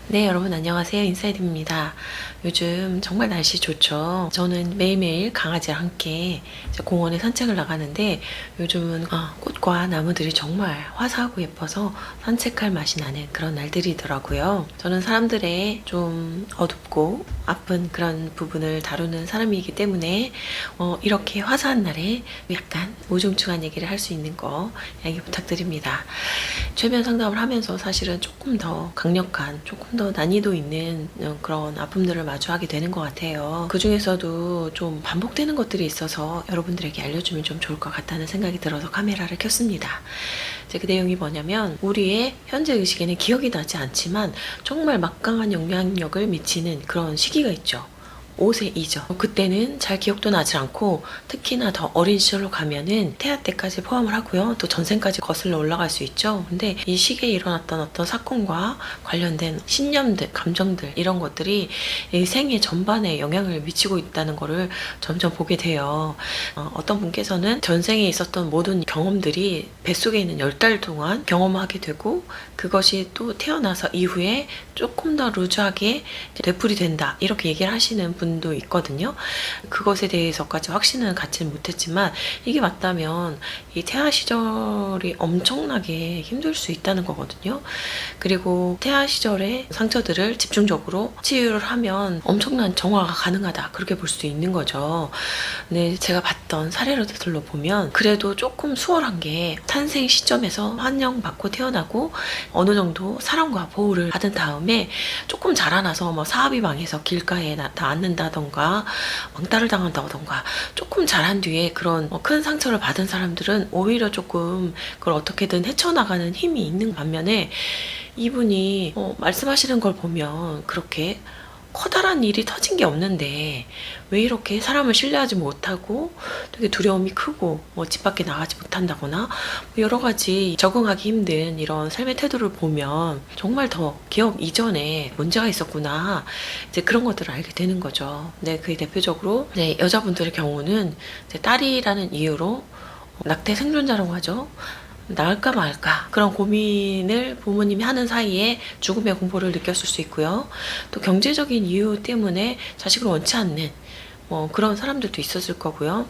네, 여러분 안녕하세요. 인사이드입니다. 요즘 정말 날씨 좋죠. 저는 매일매일 강아지와 함께 이제 공원에 산책을 나가는데 요즘은 꽃과 나무들이 정말 화사하고 예뻐서 산책할 맛이 나는 그런 날들이더라고요. 저는 사람들의 좀 어둡고 아픈 그런 부분을 다루는 사람이기 때문에 이렇게 화사한 날에 약간 우중충한 얘기를 할 수 있는 거 양해 부탁드립니다. 최면 상담을 하면서 사실은 조금 더 강력한, 조금 더 난이도 있는 그런 아픔들을 마주하게 되는 것 같아요. 그 중에서도 좀 반복되는 것들이 있어서 여러분들에게 알려주면 좀 좋을 것 같다는 생각이 들어서 카메라를 켰습니다. 이제 그 내용이 뭐냐면 우리의 현재 의식에는 기억이 나지 않지만 정말 막강한 영향력을 미치는 그런 시기가 있죠. 5세 이죠. 그때는 잘 기억도 나지 않고 특히나 더 어린 시절로 가면은 태아 때까지 포함을 하고요. 또 전생까지 거슬러 올라갈 수 있죠. 근데 이 시기에 일어났던 어떤 사건과 관련된 신념들, 감정들 이런 것들이 이 생애 전반에 영향을 미치고 있다는 거를 점점 보게 돼요. 어떤 분께서는 전생에 있었던 모든 경험들이 뱃속에 있는 10달 동안 경험하게 되고 그것이 또 태어나서 이후에 조금 더 루즈하게 되풀이 된다 이렇게 얘기를 하시는 분도 있거든요. 그것에 대해서까지 확신은 갖지는 못했지만 이게 맞다면 이 태아 시절이 엄청나게 힘들 수 있다는 거거든요. 그리고 태아 시절의 상처들을 집중적으로 치유를 하면 엄청난 정화가 가능하다 그렇게 볼 수 있는 거죠. 근데 제가 봤던 사례들로 보면 그래도 조금 수월한 게 탄생 시점에서 환영받고 태어나고 어느 정도 사랑과 보호를 받은 다음에 조금 자라나서 뭐 사업이 망해서 길가에 닿는다던가 왕따를 당한다던가 조금 자란 뒤에 그런 큰 상처를 받은 사람들은 오히려 조금 그걸 어떻게든 헤쳐나가는 힘이 있는 반면에 이분이 말씀하시는 걸 보면 그렇게 커다란 일이 터진 게 없는데 왜 이렇게 사람을 신뢰하지 못하고 되게 두려움이 크고 집 밖에 나가지 못한다거나 여러 가지 적응하기 힘든 이런 삶의 태도를 보면 정말 더 기억 이전에 문제가 있었구나 이제 그런 것들을 알게 되는 거죠. 네, 그게 대표적으로 여자분들의 경우는 딸이라는 이유로 낙태 생존자라고 하죠. 나을까 말까 그런 고민을 부모님이 하는 사이에 죽음의 공포를 느꼈을 수 있고요. 또 경제적인 이유 때문에 자식을 원치 않는 그런 사람들도 있었을 거고요.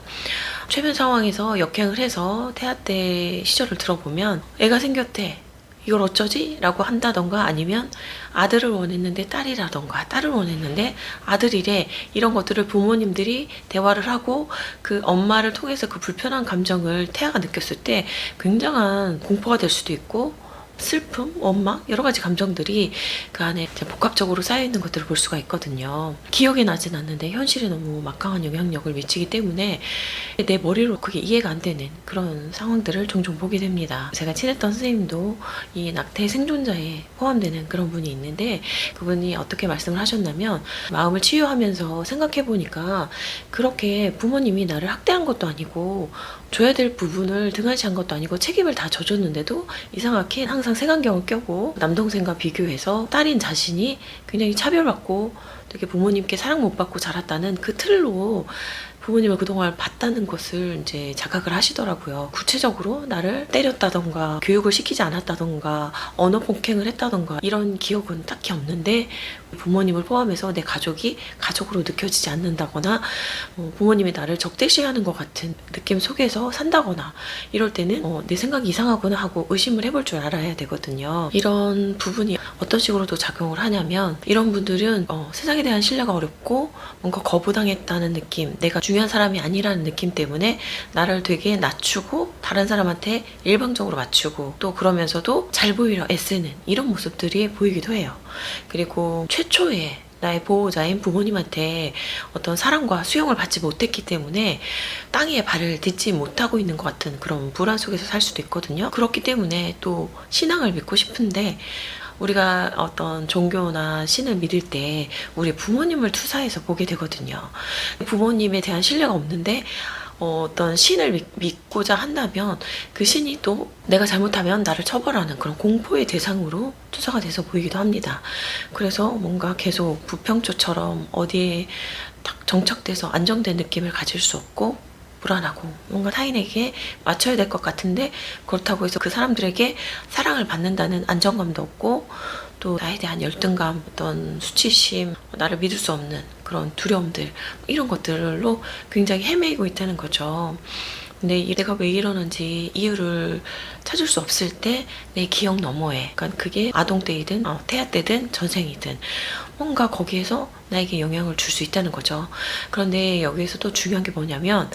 최면 상황에서 역행을 해서 태아 때 시절을 들어보면 애가 생겼대. 이걸 어쩌지? 라고 한다던가 아니면 아들을 원했는데 딸이라던가 딸을 원했는데 아들이래 이런 것들을 부모님들이 대화를 하고 그 엄마를 통해서 그 불편한 감정을 태아가 느꼈을 때 굉장한 공포가 될 수도 있고 슬픔, 원망 여러 가지 감정들이 그 안에 복합적으로 쌓여있는 것들을 볼 수가 있거든요. 기억이 나진 않는데 현실에 너무 막강한 영향력을 미치기 때문에 내 머리로 그게 이해가 안 되는 그런 상황들을 종종 보게 됩니다. 제가 친했던 선생님도 이 낙태 생존자에 포함되는 그런 분이 있는데 그분이 어떻게 말씀을 하셨냐면 마음을 치유하면서 생각해보니까 그렇게 부모님이 나를 학대한 것도 아니고 줘야 될 부분을 등한시한 것도 아니고 책임을 다 져줬는데도 이상하게 항상 색안경을 껴고 남동생과 비교해서 딸인 자신이 굉장히 차별받고 되게 부모님께 사랑 못 받고 자랐다는 그 틀로 부모님을 그동안 봤다는 것을 이제 자각을 하시더라고요. 구체적으로 나를 때렸다던가 교육을 시키지 않았다던가 언어 폭행을 했다던가 이런 기억은 딱히 없는데 부모님을 포함해서 내 가족이 가족으로 느껴지지 않는다거나 부모님이 나를 적대시하는 것 같은 느낌 속에서 산다거나 이럴 때는 내 생각이 이상하구나 하고 의심을 해볼 줄 알아야 되거든요. 이런 부분이 어떤 식으로도 작용을 하냐면 이런 분들은 세상에 대한 신뢰가 어렵고 뭔가 거부당했다는 느낌, 내가 중요한 사람이 아니라는 느낌 때문에 나를 되게 낮추고 다른 사람한테 일방적으로 맞추고 또 그러면서도 잘 보이려 애쓰는 이런 모습들이 보이기도 해요. 그리고 최초에 나의 보호자인 부모님한테 어떤 사랑과 수용을 받지 못했기 때문에 땅 위에 발을 딛지 못하고 있는 것 같은 그런 불안 속에서 살 수도 있거든요. 그렇기 때문에 또 신앙을 믿고 싶은데 우리가 어떤 종교나 신을 믿을 때 우리 부모님을 투사해서 보게 되거든요. 부모님에 대한 신뢰가 없는데 어떤 신을 믿고자 한다면 그 신이 또 내가 잘못하면 나를 처벌하는 그런 공포의 대상으로 투사가 돼서 보이기도 합니다. 그래서 뭔가 계속 부평초처럼 어디에 딱 정착돼서 안정된 느낌을 가질 수 없고 불안하고 뭔가 타인에게 맞춰야 될 것 같은데 그렇다고 해서 그 사람들에게 사랑을 받는다는 안정감도 없고 또 나에 대한 열등감, 어떤 수치심, 나를 믿을 수 없는 그런 두려움들, 이런 것들로 굉장히 헤매이고 있다는 거죠. 근데 내가 왜 이러는지 이유를 찾을 수 없을 때 내 기억 너머에, 그러니까 그게 아동 때이든 태아 때든 전생이든 뭔가 거기에서 나에게 영향을 줄 수 있다는 거죠. 그런데 여기에서 또 중요한 게 뭐냐면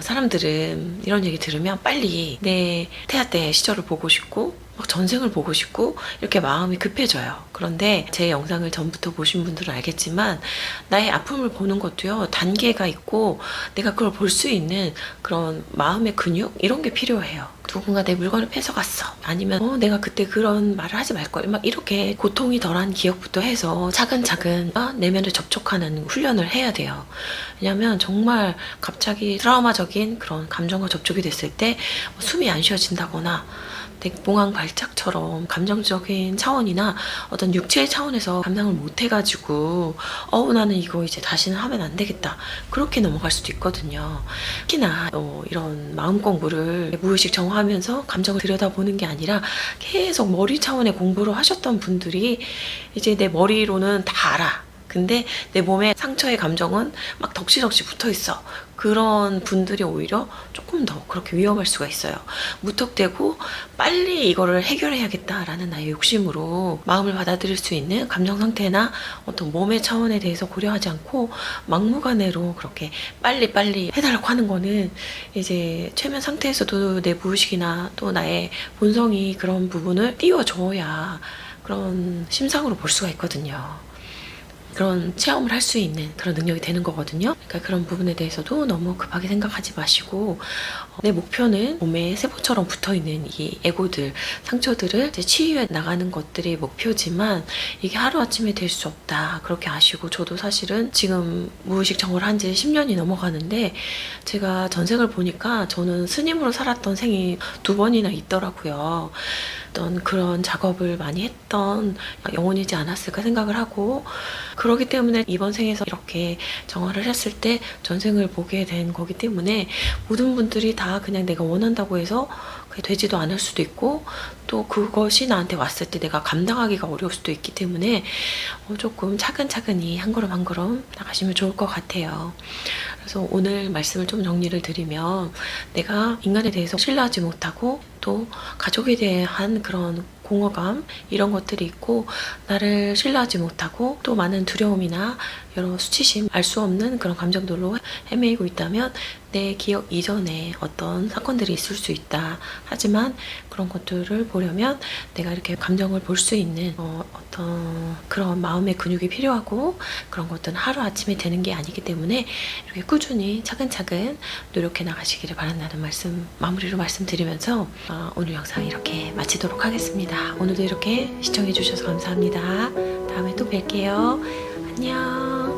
사람들은 이런 얘기 들으면 빨리 내 태아 때 시절을 보고 싶고 막 전생을 보고 싶고 이렇게 마음이 급해져요. 그런데 제 영상을 전부터 보신 분들은 알겠지만 나의 아픔을 보는 것도요, 단계가 있고 내가 그걸 볼 수 있는 그런 마음의 근육, 이런 게 필요해요. 누군가 내 물건을 뺏어갔어, 아니면 내가 그때 그런 말을 하지 말걸, 막 이렇게 고통이 덜한 기억부터 해서 차근차근 내면을 접촉하는 훈련을 해야 돼요. 왜냐하면 정말 갑자기 트라우마적인 그런 감정과 접촉이 됐을 때 숨이 안 쉬어진다거나 몽황 발작처럼 감정적인 차원이나 어떤 육체의 차원에서 감당을 못 해가지고 나는 이거 이제 다시는 하면 안 되겠다, 그렇게 넘어갈 수도 있거든요. 특히나 이런 마음 공부를 무의식 정화하면서 감정을 들여다보는 게 아니라 계속 머리 차원의 공부를 하셨던 분들이 이제 내 머리로는 다 알아, 근데 내 몸에 상처의 감정은 막 덕지덕지 붙어 있어. 그런 분들이 오히려 조금 더 그렇게 위험할 수가 있어요. 무턱대고 빨리 이거를 해결해야겠다라는 나의 욕심으로 마음을 받아들일 수 있는 감정 상태나 어떤 몸의 차원에 대해서 고려하지 않고 막무가내로 그렇게 빨리 해달라고 하는 거는 이제 최면 상태에서도 내 무의식이나 또 나의 본성이 그런 부분을 띄워줘야 그런 심상으로 볼 수가 있거든요. 그런 체험을 할 수 있는 그런 능력이 되는 거거든요. 그러니까 그런 부분에 대해서도 너무 급하게 생각하지 마시고, 내 목표는 몸에 세포처럼 붙어있는 이 에고들, 상처들을 이제 치유해 나가는 것들이 목표지만 이게 하루아침에 될 수 없다, 그렇게 아시고, 저도 사실은 지금 무의식 정화를 한 지 10년이 넘어가는데 제가 전생을 보니까 저는 스님으로 살았던 생이 2번이나 있더라고요. 어떤 그런 작업을 많이 했던 영혼이지 않았을까 생각을 하고, 그러기 때문에 이번 생에서 이렇게 정화를 했을 때 전생을 보게 된 거기 때문에 모든 분들이 다 그냥 내가 원한다고 해서 그게 되지도 않을 수도 있고, 또 그것이 나한테 왔을 때 내가 감당하기가 어려울 수도 있기 때문에 조금 차근차근히 한 걸음 한 걸음 나가시면 좋을 것 같아요. 그래서 오늘 말씀을 좀 정리를 드리면, 내가 인간에 대해서 신뢰하지 못하고 또 가족에 대한 그런 공허감, 이런 것들이 있고, 나를 신뢰하지 못하고 또 많은 두려움이나 여러 수치심, 알 수 없는 그런 감정들로 헤매이고 있다면 내 기억 이전에 어떤 사건들이 있을 수 있다. 하지만 그런 것들을 보려면 내가 이렇게 감정을 볼 수 있는 어떤 그런 마음의 근육이 필요하고, 그런 것들은 하루아침에 되는 게 아니기 때문에 이렇게 꾸준히 차근차근 노력해 나가시기를 바란다는 말씀, 마무리로 말씀드리면서 오늘 영상 이렇게 마치도록 하겠습니다. 오늘도 이렇게 시청해 주셔서 감사합니다. 다음에 또 뵐게요. 안녕.